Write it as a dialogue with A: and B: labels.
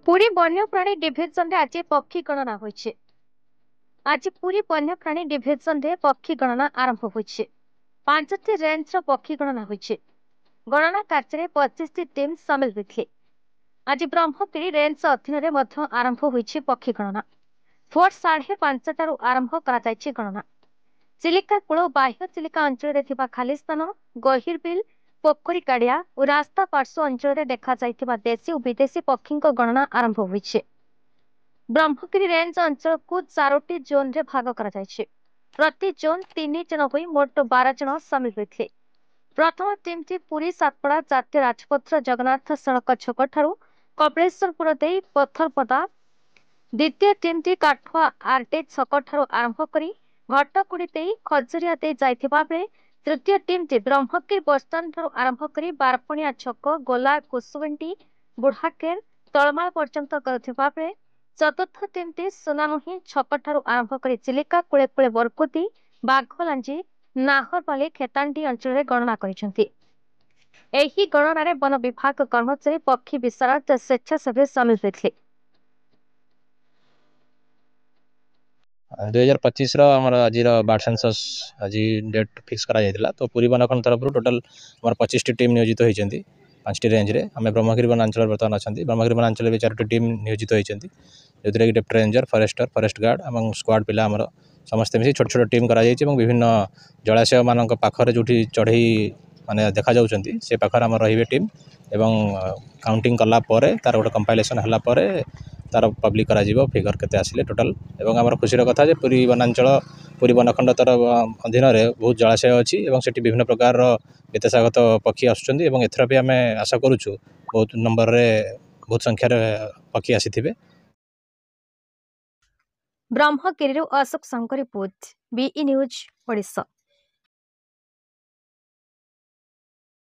A: पुरी वन्यप्राणी डिभिजन रे आज पक्षी गणना होइछे। आज पुरी वन्यप्राणी डिभिजन रे पक्षी गणना आरंभ होइछे। 5टी रेंज रो पक्षी गणना होइछे। गणना कार्य रे 25टी टीम शामिल होइथे। आज ब्रह्मगिरी रेंज अधीन रे मध्य आरंभ होइछे पक्षी गणना। भोर 5:30 टारु आरंभ करा जाइछे गणना। चिलिका कूल बाह्य चिलिका अंचल रे थिबा खाली स्थान, गहिरबिल, पोखरी काड़िया और रास्ता पार्श्व अंचल रे देखा जाइथिबा देशी और विदेशी पक्षी गणना आरंभ होइछे। ब्रह्मगिरी रेंज अंचल को 4टी जोन रे भाग करा जाइछे। प्रति जोन 3 जन होई मोट 12 जन शामिल होइथिले। प्रथम टीम टी पुरी सातपड़ा जातीय राजपथ जगन्नाथ सड़क छक ठारू कपिलेश्वरपुर देई पत्थरपदा, द्वितीय टीम टी काठुआ आरटी छक ठारू आरंभ करी घटकुड़ी देई खजुरिया देई जाइथिबा बेले तृतीय टीम टी ब्रह्मगिरी बसस्टाण्ड ठारू आरंभ करी बारपणिया छक, गोला, कुसुवंटी, बुढ़ाकेर, तलमाल पर्यंत करुथिबा बेले चतुर्थ टीम टी सुनामुही छक ठारू आरंभ करी चिलिका कुळे कुळे बरकुती, बाघलांजी, नाहरबाली, खेतांडी अंचल गणना करिसेंती। एही गणना रे वन विभाग कर्मचारी, पक्षी विशारद, स्वेच्छासेवी शामिल होइथिले।
B: 2025 आज बार्ड सेंसस आज डेट फिक्स करा जायतिला। तो पुरी वनखंड तरफ टोटल 25टी टीम नियोजित होती 5टी रेंज रे। आम ब्रह्मगिरी वनांचल बर्तमान अच्छा ब्रह्मगिरी वनांचल भी 4टी टीम नियोजित होती जो कि डेप्ट रेंजर, फरेस्टर, फरेस्ट गार्ड और स्क्वाड पिला आमर समस्ते मिसी छोट छोट टीम कराई विभिन्न जलाशय मान पाखे जो चढ़ई माने देखा जाउछंती से पाखर आम रही टीम एवं काउंटिंग कला परे तार गोटे कंपाइलेसन हला परे तार पब्लिक करा जीवो फिगर केते आसिले टोटल। एवं आमर खुशीर कथा जे पुरी वनांचल पुरी वनखंड तर अधीन रे बहुत जलाशय अच्छी एवं सेठी विभिन्न प्रकार विदेशागत पक्षी आसुछंती एवं एथरा भी आमे आशा करूछु बहुत नंबर रे बहुत संख्या रे पक्षी आसीथिबे।
A: ब्रह्मगिरी अशोक शंकर रिपोर्ट, बीई न्यूज ओडिशा।